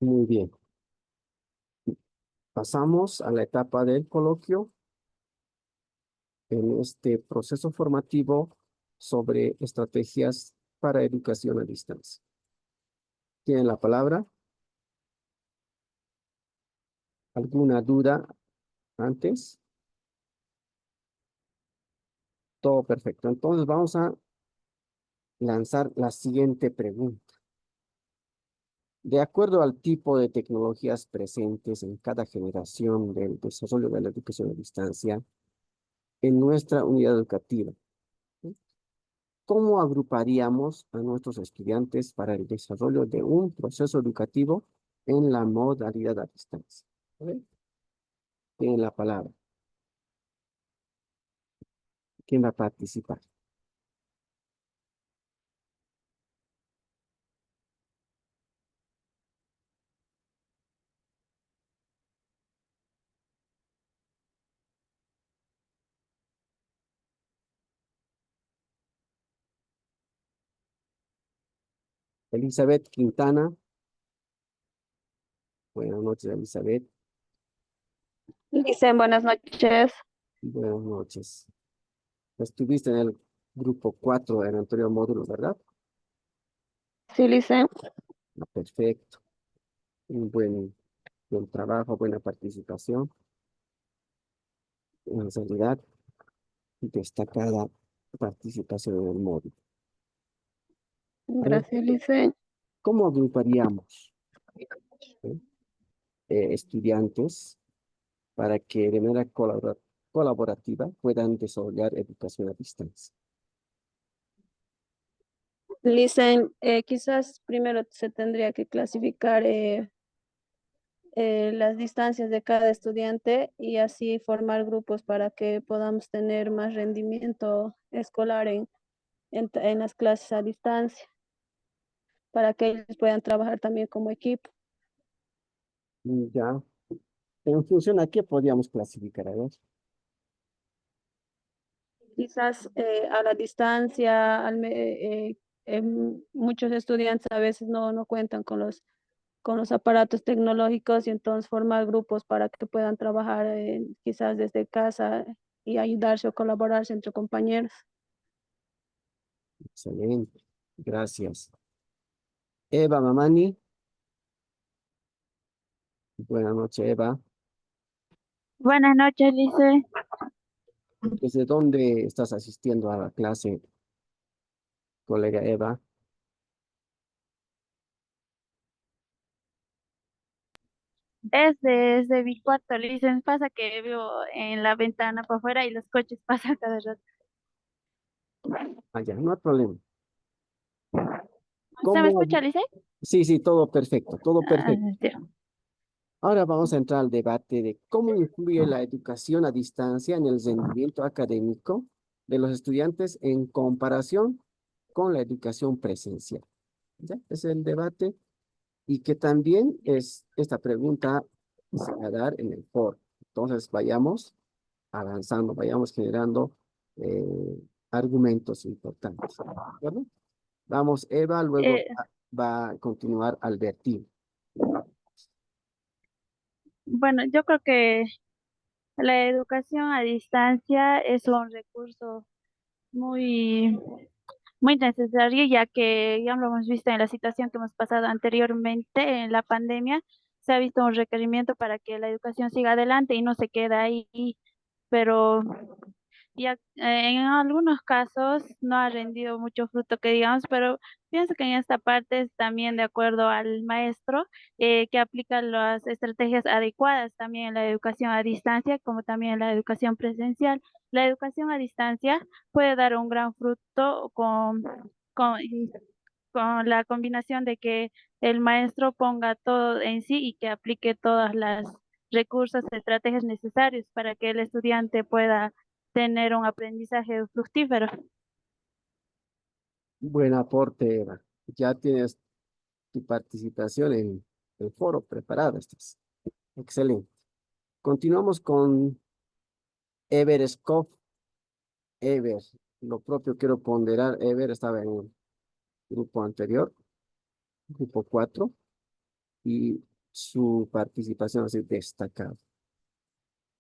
Muy bien. Pasamos a la etapa del coloquio en este proceso formativo sobre estrategias para educación a distancia. ¿Tienen la palabra? ¿Alguna duda antes? Todo perfecto. Entonces vamos a lanzar la siguiente pregunta. De acuerdo al tipo de tecnologías presentes en cada generación del desarrollo de la educación a distancia en nuestra unidad educativa, ¿cómo agruparíamos a nuestros estudiantes para el desarrollo de un proceso educativo en la modalidad a distancia? ¿Ok? Tienen la palabra. ¿Quién va a participar? Elizabeth Quintana. Buenas noches, Elizabeth. Dicen buenas noches. Buenas noches. Estuviste en el grupo 4 del anterior módulo, ¿verdad? Sí, dicen. Perfecto. Un buen trabajo, buena participación. En realidad, destacada participación en el módulo. A ver, Gracias, dicen. ¿cómo agruparíamos eh, estudiantes para que de manera colaborativa puedan desarrollar educación a distancia? Dicen, quizás primero se tendría que clasificar las distancias de cada estudiante y así formar grupos para que podamos tener más rendimiento escolar en las clases a distancia, para que ellos puedan trabajar también como equipo. Ya, en función a qué podríamos clasificar, a ver. Quizás a la distancia, muchos estudiantes a veces no cuentan con los aparatos tecnológicos y entonces formar grupos para que puedan trabajar quizás desde casa y ayudarse o colaborarse entre compañeros. Excelente, gracias. Eva Mamani, buenas noches, Eva. Buenas noches, Lice. ¿Desde dónde estás asistiendo a la clase, colega Eva? Es desde mi cuarto, Lice. Pasa que vivo en la ventana para afuera y los coches pasan cada rato. Allá, no hay problema. ¿Se me ¿Cómo? escucha, Lice? Sí, sí, todo perfecto, todo Ah, perfecto. sí. Ahora vamos a entrar al debate de cómo influye la educación a distancia en el rendimiento académico de los estudiantes en comparación con la educación presencial. ¿Ya? Es el debate y que también es esta pregunta se va a dar en el foro. Entonces vayamos avanzando, vayamos generando argumentos importantes. ¿De acuerdo? Vamos, Eva, luego Eh, va a continuar Albertino. bueno, yo creo que la educación a distancia es un recurso muy, muy necesario, ya que ya lo hemos visto en la situación que hemos pasado anteriormente en la pandemia. Se ha visto un requerimiento para que la educación siga adelante y no se queda ahí, pero ya en algunos casos no ha rendido mucho fruto que digamos, pero pienso que en esta parte es también de acuerdo al maestro que aplica las estrategias adecuadas también en la educación a distancia como también en la educación presencial. La educación a distancia puede dar un gran fruto y con la combinación de que el maestro ponga todo en sí y que aplique todas las recursos, estrategias necesarios para que el estudiante pueda tener un aprendizaje fructífero. Buen aporte, Eva. Ya tienes tu participación en el foro preparada. Estás. Excelente. Continuamos con Ever Scoff. Ever, lo propio quiero ponderar. Ever estaba en el grupo anterior, grupo 4, y su participación así destacada.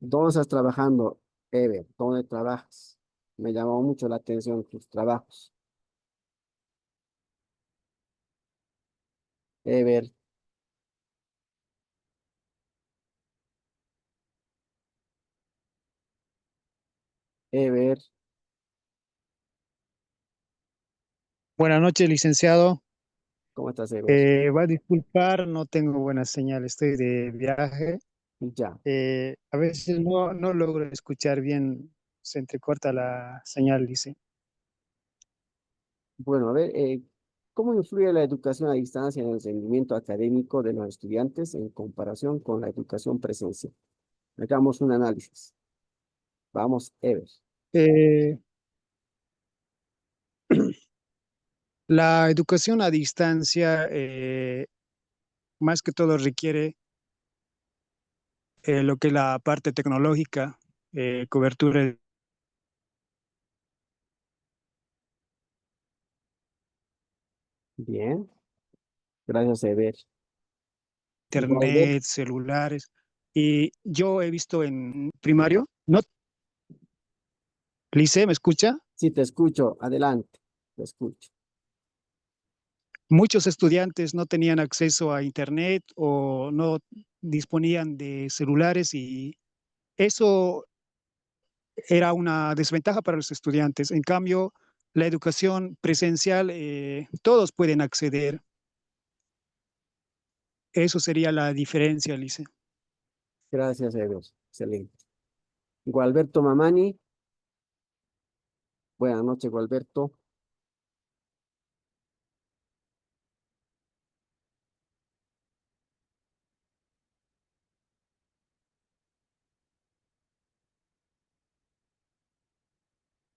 ¿Dónde estás trabajando, Ever? ¿Dónde trabajas? Me llamó mucho la atención tus trabajos. Ever, Ever, Buenas noches, licenciado. ¿cómo estás, Ever? Va a disculpar, no tengo buena señal, estoy de viaje. Ya. A veces no logro escuchar bien, se entrecorta la señal, dice. Bueno, a ver, ¿cómo influye la educación a distancia en el rendimiento académico de los estudiantes en comparación con la educación presencial? Hagamos un análisis. Vamos, Ever. Eh, la educación a distancia, más que todo, requiere lo que es la parte tecnológica, cobertura de Bien, gracias, Ever. Walter, internet, celulares. Y yo he visto en primario, ¿no? Lice, ¿me escucha? sí, te escucho. Adelante, te escucho. Muchos estudiantes no tenían acceso a internet o no disponían de celulares y eso era una desventaja para los estudiantes. En cambio, la educación presencial, todos pueden acceder. Eso sería la diferencia, Lice. Gracias, Ever. Excelente. Gualberto Mamani. Buenas noches, Gualberto.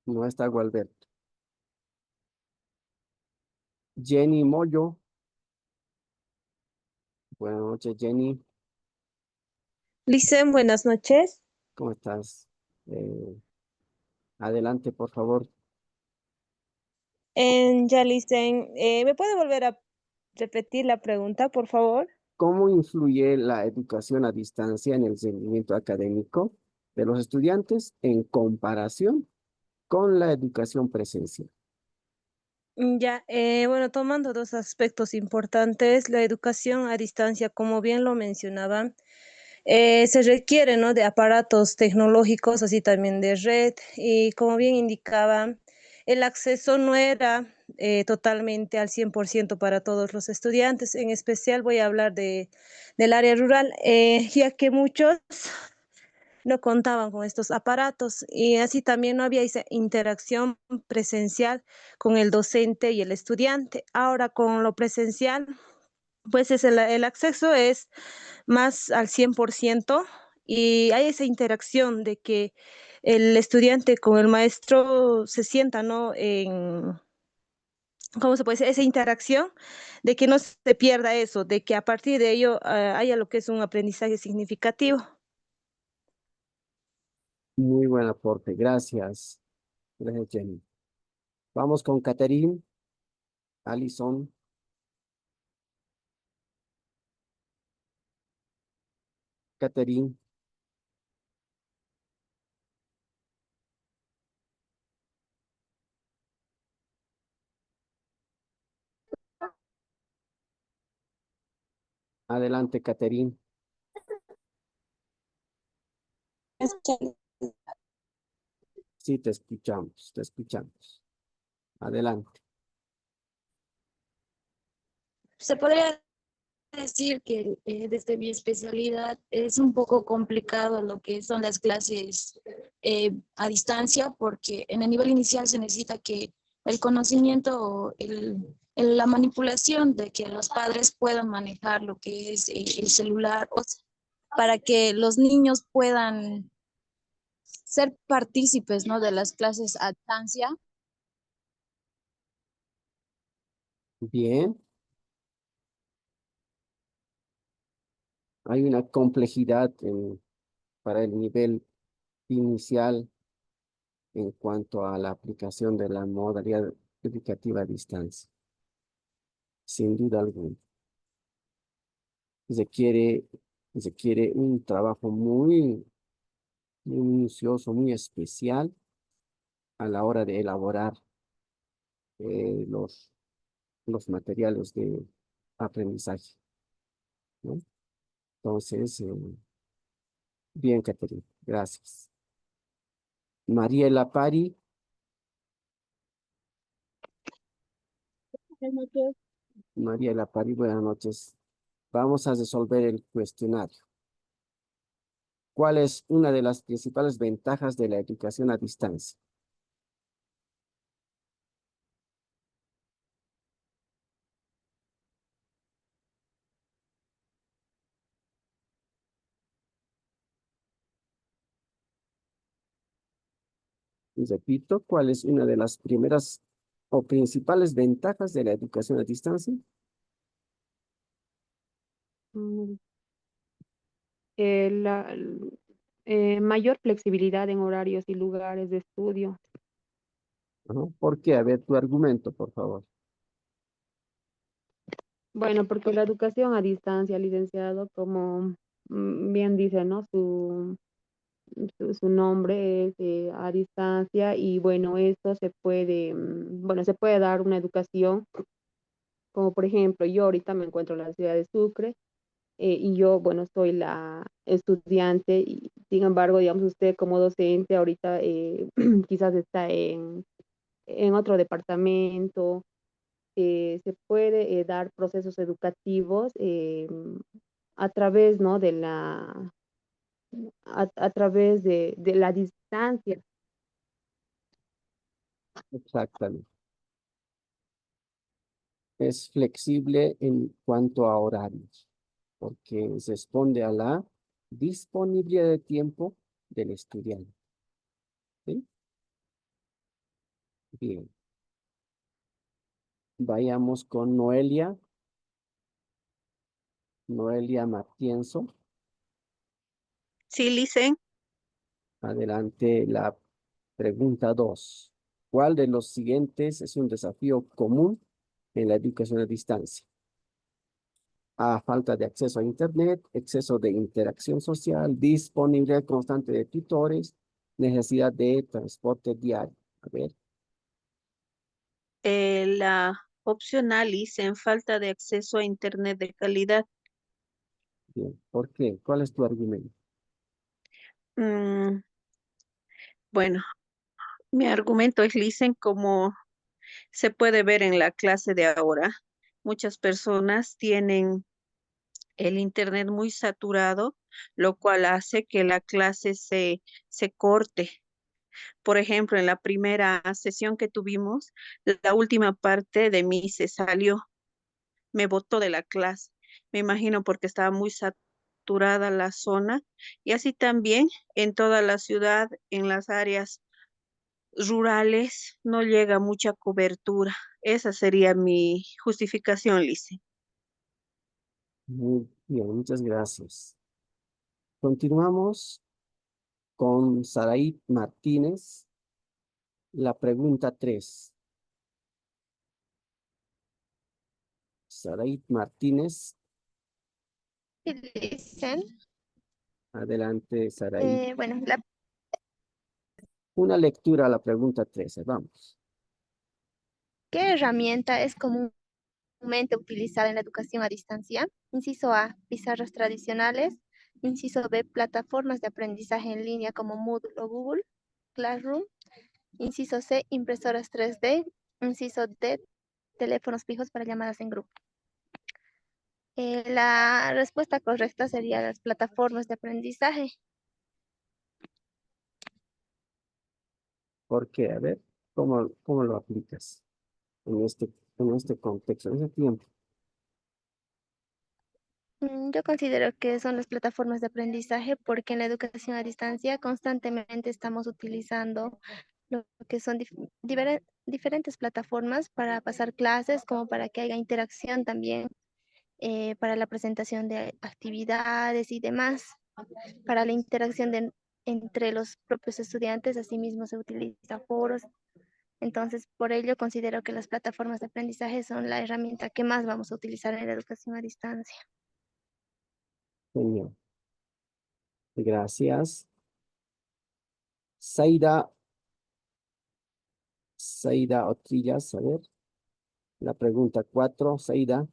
No está Gualberto. Jenny Moyo. Buenas noches, Jenny. Licen, buenas noches. ¿Cómo estás? Adelante, por favor. Ya, Licen, ¿me puede volver a repetir la pregunta, por favor? ¿Cómo influye la educación a distancia en el rendimiento académico de los estudiantes en comparación con la educación presencial? Ya, bueno, tomando dos aspectos importantes, la educación a distancia, como bien lo mencionaba, se requiere, ¿no?, de aparatos tecnológicos, así también de red, y como bien indicaba, el acceso no era totalmente al 100% para todos los estudiantes. En especial voy a hablar del área rural, ya que muchos no contaban con estos aparatos y así también no había esa interacción presencial con el docente y el estudiante. Ahora con lo presencial, pues el acceso es más al 100% y hay esa interacción de que el estudiante con el maestro se sienta, ¿no?, ¿cómo se puede decir? Esa interacción, de que no se pierda eso, de que a partir de ello haya lo que es un aprendizaje significativo. Muy buen aporte. Gracias. Gracias, Jenny. Vamos con Catherine, Alison. Catherine, adelante, Catherine. Sí, te escuchamos, te escuchamos. Adelante. Se podría decir que desde mi especialidad es un poco complicado lo que son las clases a distancia, porque en el nivel inicial se necesita que el conocimiento o la manipulación de que los padres puedan manejar lo que es el celular, para que los niños puedan ser partícipes, ¿no?, de las clases a distancia. Bien. Hay una complejidad para el nivel inicial en cuanto a la aplicación de la modalidad educativa a distancia, sin duda alguna. requiere, requiere un trabajo muy, muy minucioso, muy especial a la hora de elaborar eh, los, los materiales de aprendizaje, ¿no? Entonces, bien, Caterina, gracias. Mariela Pari. Mariela Pari, buenas noches. Vamos a resolver el cuestionario. ¿Cuál es una de las principales ventajas de la educación a distancia? Y repito, ¿cuál es una de las primeras o principales ventajas de la educación a distancia? Mm, mayor flexibilidad en horarios y lugares de estudio. Ajá. ¿Por qué? A ver, tu argumento, por favor. Bueno, porque la educación a distancia, licenciado, como bien dice, ¿no? Su nombre es a distancia y bueno, esto se puede, bueno, se puede dar una educación, como por ejemplo, yo ahorita me encuentro en la ciudad de Sucre y yo, bueno, soy la estudiante y sin embargo, digamos, usted como docente ahorita quizás está en otro departamento. Se puede dar procesos educativos a través, ¿no? A través de la distancia. Exactamente. Es flexible en cuanto a horarios, porque responde a la disponibilidad de tiempo del estudiante. ¿Sí? Bien. Vayamos con Noelia. Noelia Matienzo. Sí, Licen. Adelante la pregunta 2. ¿Cuál de los siguientes es un desafío común en la educación a distancia? A, falta de acceso a Internet, exceso de interacción social, disponibilidad constante de tutores, necesidad de transporte diario. A ver, La opcional Licen, falta de acceso a Internet de calidad. bien. ¿Por qué? ¿Cuál es tu argumento? Mm, bueno, mi argumento es Licen como se puede ver en la clase de ahora. Muchas personas tienen el internet muy saturado, lo cual hace que la clase se corte. Por ejemplo, en la primera sesión que tuvimos, la última parte de mí se salió, me botó de la clase. Me imagino porque estaba muy saturada la zona y así también en toda la ciudad, en las áreas rurales, no llega mucha cobertura. Esa sería mi justificación, Lice. Muy bien, muchas gracias. Continuamos con Saraí Martínez. La pregunta 3. Saraí Martínez. Sí, dicen, Adelante, Saraí. bueno, Una lectura a la pregunta 13. Vamos. ¿qué herramienta es comúnmente utilizada en la educación a distancia? Inciso A, pizarras tradicionales. Inciso B, plataformas de aprendizaje en línea como Moodle o Google Classroom. Inciso C, impresoras 3D. Inciso D, teléfonos fijos para llamadas en grupo. La respuesta correcta sería las plataformas de aprendizaje. ¿Por qué? A ver, ¿cómo lo aplicas en este contexto, en ese tiempo? Yo considero que son las plataformas de aprendizaje porque en la educación a distancia constantemente estamos utilizando lo que son diferentes plataformas para pasar clases, como para que haya interacción también, para la presentación de actividades y demás. Para la interacción entre los propios estudiantes, asimismo se utiliza foros. Entonces, por ello considero que las plataformas de aprendizaje son la herramienta que más vamos a utilizar en la educación a distancia. Genial. Gracias. Zaida, Zaida Otrillas, a ver, la pregunta 4, Zaida.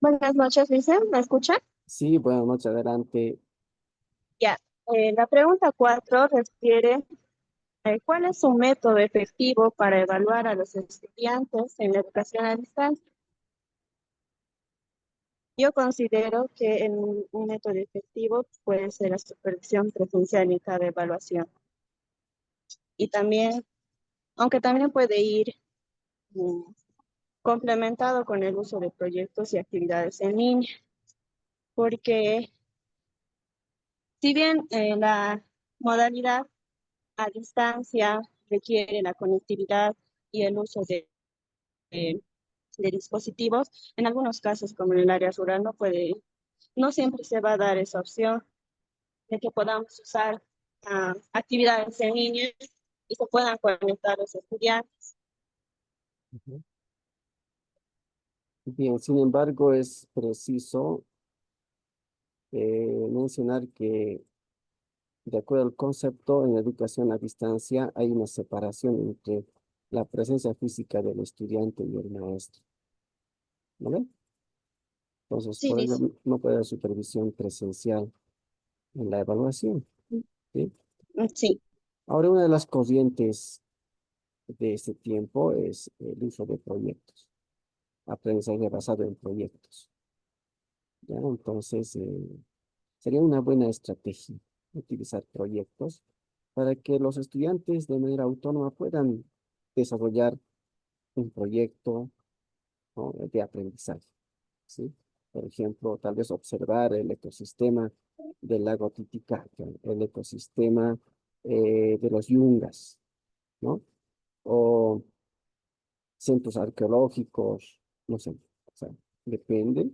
Buenas noches, Vicente. ¿Me escucha? Sí, buenas noches, adelante. Ya. La pregunta 4 refiere ¿cuál es un método efectivo para evaluar a los estudiantes en la educación a distancia? Yo considero que un método efectivo puede ser la supervisión presencial en cada evaluación. Y también, aunque también puede ir mm, complementado con el uso de proyectos y actividades en línea, porque si bien la modalidad a distancia requiere la conectividad y el uso de dispositivos, en algunos casos, como en el área rural, no siempre se va a dar esa opción de que podamos usar actividades en línea y se puedan conectar los estudiantes. Ujú. Bien, sin embargo, es preciso mencionar que, de acuerdo al concepto, en educación a distancia hay una separación entre la presencia física del estudiante y el maestro. ¿Vale? Entonces, Sí, por ello Liz. no puede haber supervisión presencial en la evaluación. ¿Sí? Sí, Ahora, una de las corrientes de este tiempo es el uso de proyectos, aprendizaje basado en proyectos. ¿Ya? Entonces, sería una buena estrategia utilizar proyectos para que los estudiantes de manera autónoma puedan desarrollar un proyecto, ¿no?, de aprendizaje, ¿sí? Por ejemplo, tal vez observar el ecosistema del lago Titicaca, el ecosistema de los yungas, ¿no? O centros arqueológicos, no sé, o sea, depende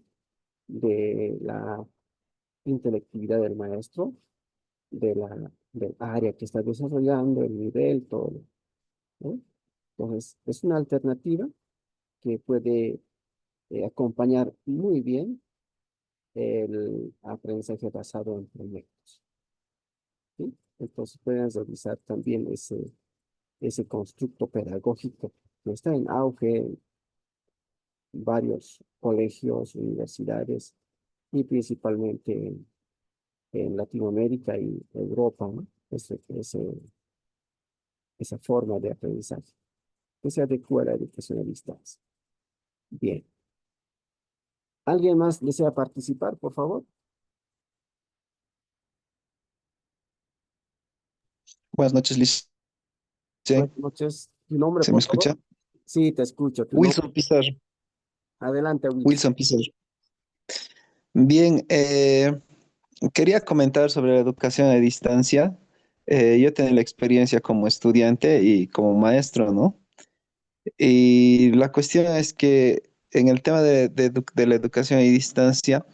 de la intelectividad del maestro, del área que está desarrollando, el nivel, todo, ¿no? Entonces, es una alternativa que puede acompañar muy bien el aprendizaje basado en proyectos, ¿sí? Entonces, pueden revisar también ese constructo pedagógico que está en auge en varios colegios, universidades y principalmente en Latinoamérica y Europa, ¿no? Esa forma de aprendizaje que se adecua a la educación a distancia. Bien. ¿Alguien más desea participar, por favor? Buenas noches, Liz. Buenas noches. ¿Tu nombre, ¿Se me por favor? escucha? Sí, te escucho. ¿Tu nombre? Wilson Pizarro. Adelante, Wilson. Wilson Pizarro. Bien, quería comentar sobre la educación a distancia. Yo tengo la experiencia como estudiante y como maestro, ¿no? Y la cuestión es que en el tema de la educación a distancia,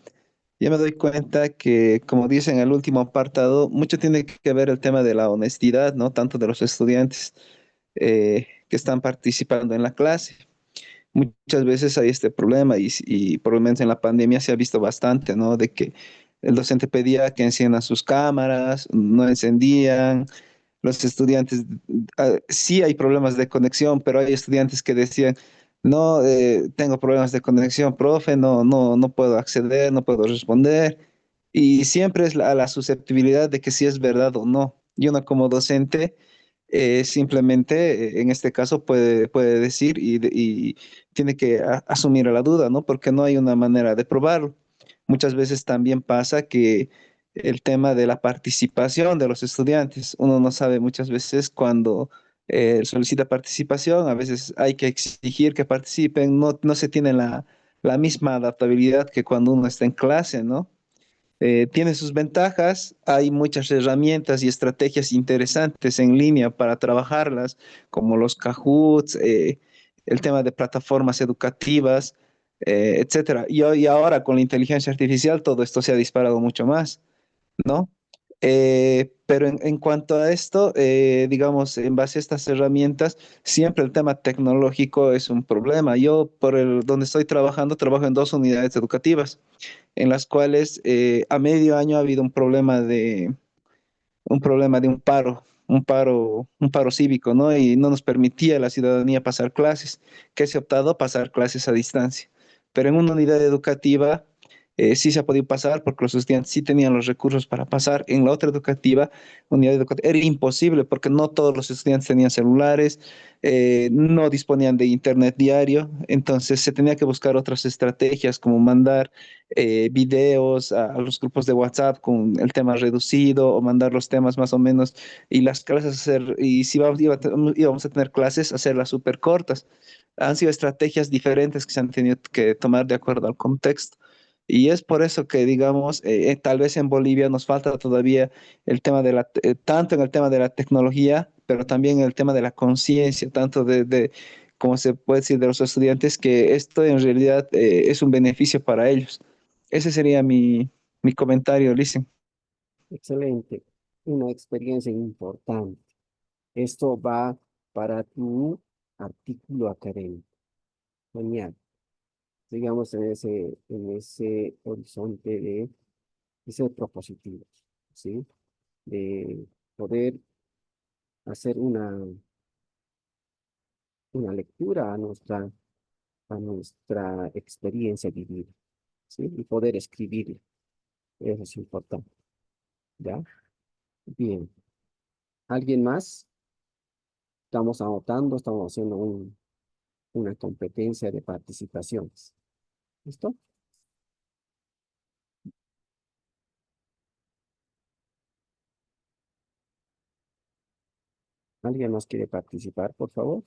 yo me doy cuenta que, como dice en el último apartado, mucho tiene que ver el tema de la honestidad, ¿no? Tanto de los estudiantes que están participando en la clase. Muchas veces hay este problema y por lo menos en la pandemia se ha visto bastante, ¿no? De que el docente pedía que enciendan sus cámaras, no encendían, los estudiantes, sí hay problemas de conexión, pero hay estudiantes que decían, no, tengo problemas de conexión, profe, no puedo acceder, no puedo responder. Y siempre es la susceptibilidad de que si es verdad o no. Y uno como docente simplemente, en este caso, puede decir y tiene que asumir la duda, ¿no? Porque no hay una manera de probarlo. Muchas veces también pasa que el tema de la participación de los estudiantes, uno no sabe muchas veces cuando solicita participación, a veces hay que exigir que participen, no se tiene la misma adaptabilidad que cuando uno está en clase, ¿no? Tiene sus ventajas, hay muchas herramientas y estrategias interesantes en línea para trabajarlas, como los Kahoots, el tema de plataformas educativas, etcétera. Y ahora con la inteligencia artificial todo esto se ha disparado mucho más, ¿no? Pero en cuanto a esto, digamos, en base a estas herramientas, siempre el tema tecnológico es un problema. Yo, por donde estoy trabajando, trabajo en dos unidades educativas, en las cuales a medio año ha habido un problema de un paro cívico, ¿no? Y no nos permitía a la ciudadanía pasar clases, que se ha optado pasar clases a distancia. Pero en una unidad educativa sí se ha podido pasar porque los estudiantes sí tenían los recursos para pasar. En la otra unidad educativa, era imposible porque no todos los estudiantes tenían celulares, no disponían de internet diario, entonces se tenía que buscar otras estrategias como mandar videos a los grupos de WhatsApp con el tema reducido o mandar los temas más o menos y las clases y si íbamos a tener clases, hacerlas súper cortas. Han sido estrategias diferentes que se han tenido que tomar de acuerdo al contexto. Y es por eso que, digamos, tal vez en Bolivia nos falta todavía tanto en el tema de la tecnología, pero también en el tema de la conciencia, tanto como se puede decir, de los estudiantes, que esto en realidad es un beneficio para ellos. Ese sería mi comentario, Listen. Excelente. Una experiencia importante. Esto va para tu artículo académico. Genial. Sigamos en ese horizonte de ser propositivos, ¿sí? De poder hacer una lectura a nuestra experiencia vivida, ¿sí? Y poder escribirla. Eso es importante, ¿ya? Bien. ¿Alguien más? Estamos anotando, estamos haciendo una competencia de participaciones. ¿Listo? ¿Alguien más quiere participar, por favor?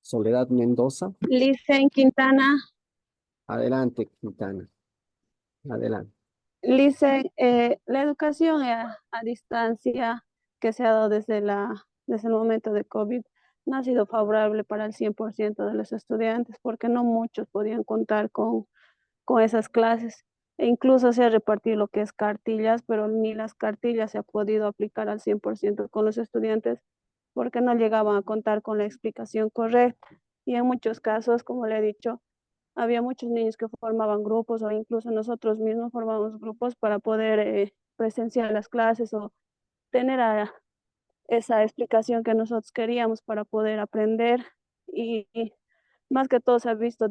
Soledad Mendoza. Licen Quintana. Adelante, Quintana. Adelante. Licen, la educación a distancia que se ha dado desde el momento de COVID no ha sido favorable para el 100% de los estudiantes porque no muchos podían contar con esas clases. E incluso se ha repartido lo que es cartillas, pero ni las cartillas se ha podido aplicar al 100% con los estudiantes porque no llegaban a contar con la explicación correcta. Y en muchos casos, como le he dicho, había muchos niños que formaban grupos o incluso nosotros mismos formamos grupos para poder presenciar las clases o tener esa explicación que nosotros queríamos para poder aprender y más que todo se ha visto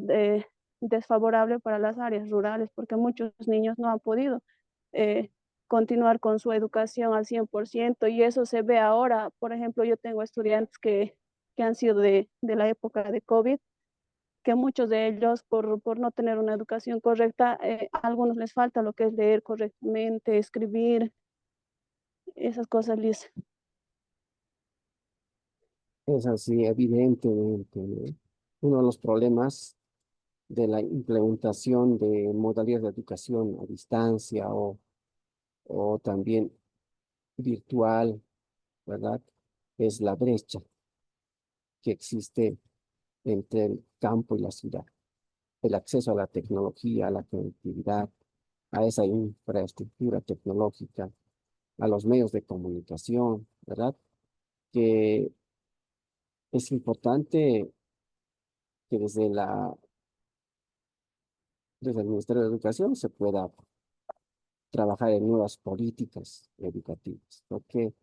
desfavorable para las áreas rurales porque muchos niños no han podido eh, continuar con su educación al 100% y eso se ve ahora. Por ejemplo, yo tengo estudiantes que han sido de la época de COVID, que muchos de ellos por no tener una educación correcta, a algunos les falta lo que es leer correctamente, escribir, esas cosas les... Es así, evidentemente, ¿no? Uno de los problemas de la implementación de modalidades de educación a distancia o también virtual, ¿verdad? Es la brecha que existe entre el campo y la ciudad. El acceso a la tecnología, a la conectividad, a esa infraestructura tecnológica, a los medios de comunicación, ¿verdad? Que es importante que desde el Ministerio de Educación se pueda trabajar en nuevas políticas educativas, porque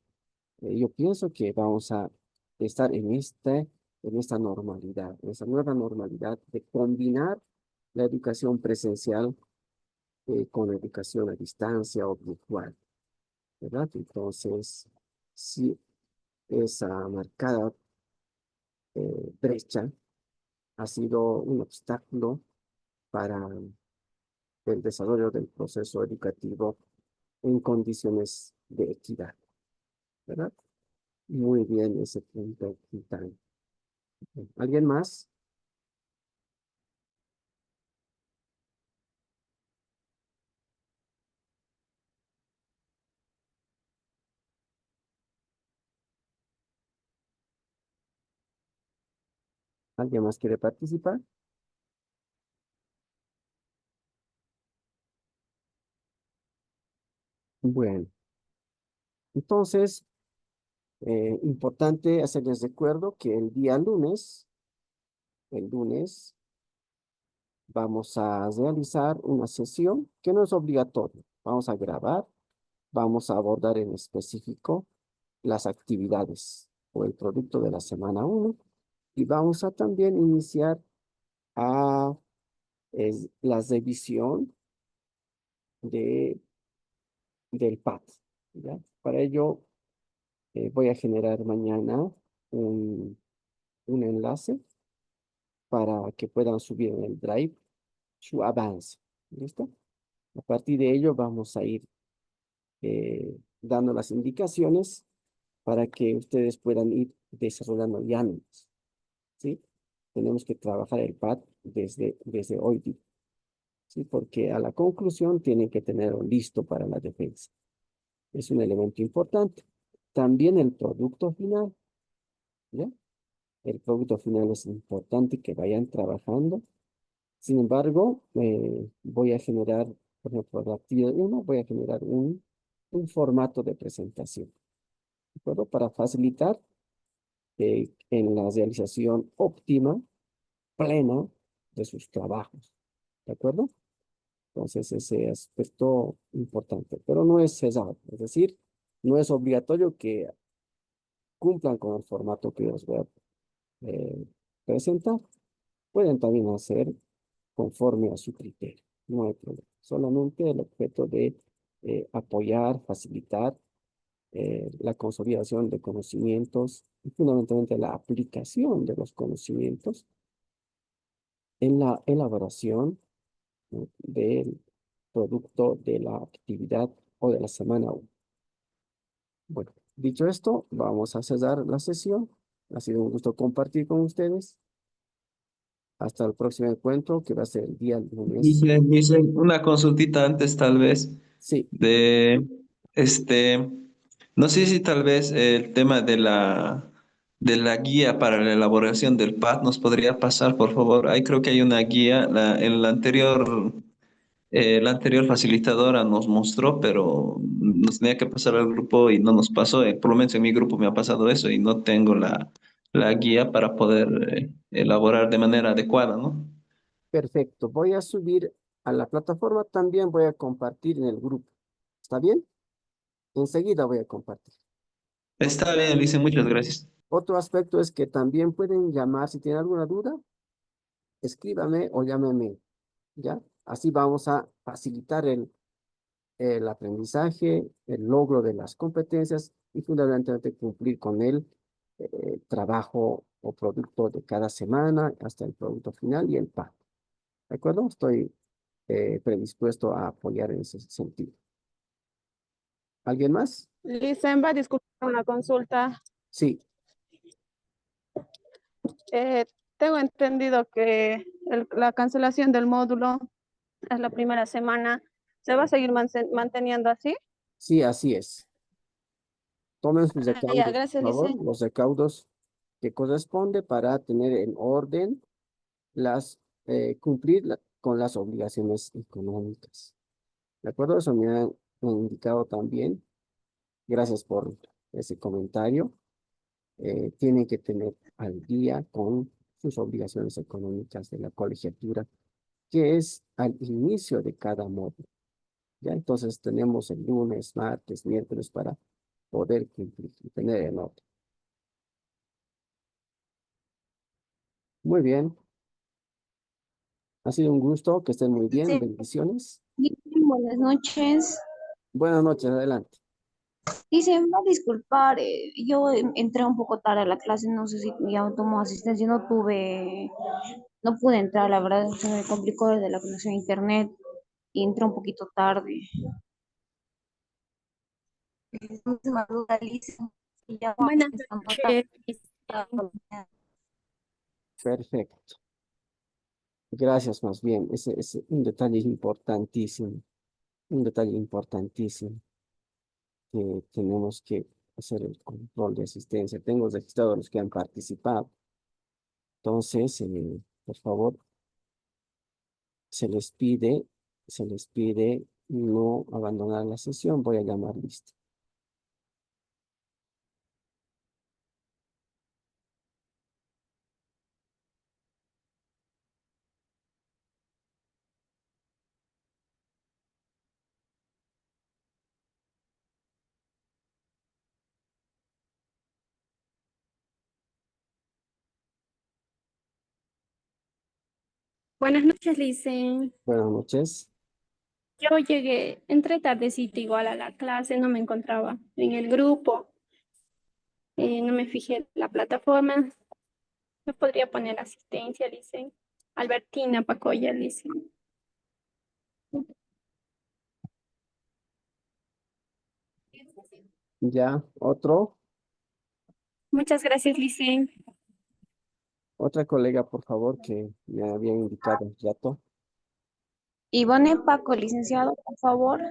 yo pienso que vamos a estar en esta normalidad, en esa nueva normalidad de combinar la educación presencial con la educación a distancia o virtual, ¿verdad? Entonces, sí, esa marcada brecha ha sido un obstáculo para el desarrollo del proceso educativo en condiciones de equidad, ¿verdad? Muy bien ese punto, Quintana. ¿Alguien más? ¿Alguien más quiere participar? Bueno, entonces, importante hacerles recuerdo que el lunes vamos a realizar una sesión que no es obligatoria. Vamos a grabar, vamos a abordar en específico las actividades o el producto de la semana 1 y vamos a también iniciar a la revisión de, del PAT, ¿ya? Para ello voy a generar mañana un, un enlace para que puedan subir en el Drive su avance. ¿Listo? A partir de ello vamos a ir dando las indicaciones para que ustedes puedan ir desarrollando ya mismos, ¿sí? Tenemos que trabajar el PAT desde hoy día, ¿sí? Porque a la conclusión tienen que tenerlo listo para la defensa. Es un elemento importante. También el producto final, ¿ya? El producto final es importante que vayan trabajando. Sin embargo, voy a generar, por ejemplo, la actividad 1, voy a generar un formato de presentación, ¿de acuerdo? Para facilitar en la realización óptima, plena de sus trabajos, ¿de acuerdo? Entonces, ese aspecto importante, pero no es cesado, es decir, no es obligatorio que cumplan con el formato que les voy a presentar. Pueden también hacer conforme a su criterio, no hay problema. Solamente el objeto de apoyar, facilitar la consolidación de conocimientos y fundamentalmente la aplicación de los conocimientos en la elaboración, ¿no?, del producto de la actividad o de la semana 1. Bueno, dicho esto, vamos a cerrar la sesión. Ha sido un gusto compartir con ustedes. Hasta el próximo encuentro, que va a ser el día lunes. Dicen una consultita antes tal vez Sí, de este, no sé si tal vez el tema de la guía para la elaboración del PAT nos podría pasar, por favor. Ahí creo que hay una guía, la anterior facilitadora nos mostró, pero nos tenía que pasar al grupo y no nos pasó. Por lo menos en mi grupo me ha pasado eso y no tengo la guía para poder elaborar de manera adecuada, ¿no? perfecto. Voy a subir a la plataforma. También voy a compartir en el grupo. ¿Está bien? Enseguida voy a compartir. Está bien, Elise, muchas gracias. Otro aspecto es que también pueden llamar si tienen alguna duda, escríbame o llámeme, ¿ya? Así vamos a facilitar el aprendizaje, el logro de las competencias y fundamentalmente cumplir con el trabajo o producto de cada semana hasta el producto final y el PAC. ¿De acuerdo? Estoy predispuesto a apoyar en ese sentido. ¿Alguien más? Licenba, disculpa una consulta. Sí, Eh, Tengo entendido que la cancelación del módulo es la primera semana. ¿Se va a seguir manteniendo así? sí, así es. Tomen sus Ya, recaudos, por gracias, favor, Licen. los recaudos que corresponde para tener en orden cumplir con las obligaciones económicas. ¿De acuerdo? Eso me han indicado también. Gracias por ese comentario. Tienen que tener al día con sus obligaciones económicas de la colegiatura, que es al inicio de cada módulo. Ya entonces tenemos el lunes, martes, miércoles para poder cumplir y tener en orden. Muy bien. Ha sido un gusto, que estén muy bien. Sí, Bendiciones. buenas noches. Buenas noches, adelante. Y se me va a disculpar, yo entré un poco tarde a la clase, no sé si ya tomó asistencia, no pude entrar, la verdad se me complicó desde la conexión a internet y entré un poquito tarde. Última duda, Liz, y ya Buenas estamos noches. Perfecto. Gracias, más bien. Ese es un detalle importantísimo. Un detalle importantísimo que tenemos que hacer el control de asistencia. Tengo registrados los que han participado. Entonces, por favor, se les pide, se les pide no abandonar la sesión. Voy a llamar lista. Buenas noches, Licen. Buenas noches. Yo llegué, entré tardecito igual a la clase, no me encontraba en el grupo, no me fijé en la plataforma. ¿Me podría poner asistencia, Licen? Albertina Pacoya, Licen. Ya, otro. Muchas gracias, Licen. Otra colega, por favor, que me había indicado el dato. Ivone Paco, licenciado, por favor.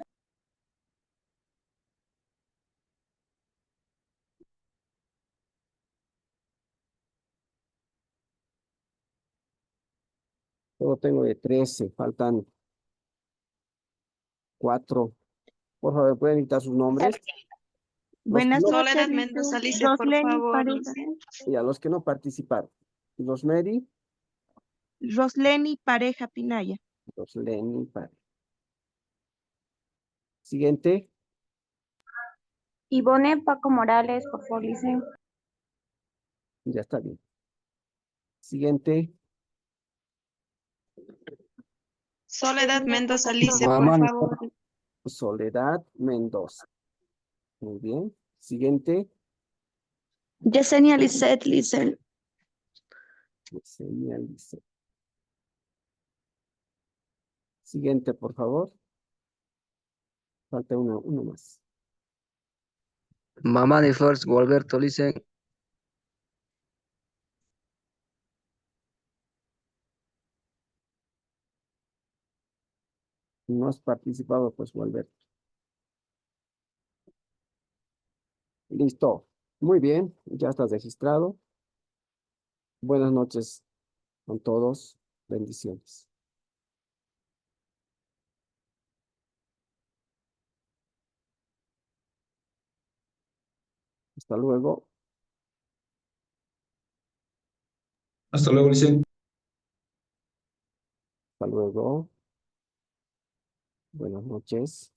Solo tengo de 13, faltan 4. Por favor, ¿pueden dictar sus nombres? Los que Buenas no, noches, Soledad Mendoza Lice, por Rosleni favor, Pareja. Lice. y a los que no participaron. Rosemary, Rosleni Pareja Pinaya. Rosleni, Pare. Siguiente, Ivone Paco Morales, por favor, lice. ya está bien. Siguiente, Soledad Mendoza Lice, por favor. Soledad Mendoza. Muy bien. Siguiente, Yesenia Lisset, Lice. Yesenia Lice. Siguiente, por favor. Falta uno más. Mamá de Flores Gualberto, Licen. No has participado, pues, Walberto. Listo. Muy bien, ya estás registrado. Buenas noches con todos. Bendiciones. Hasta luego. Hasta luego, Licen. Hasta luego. Buenas noches.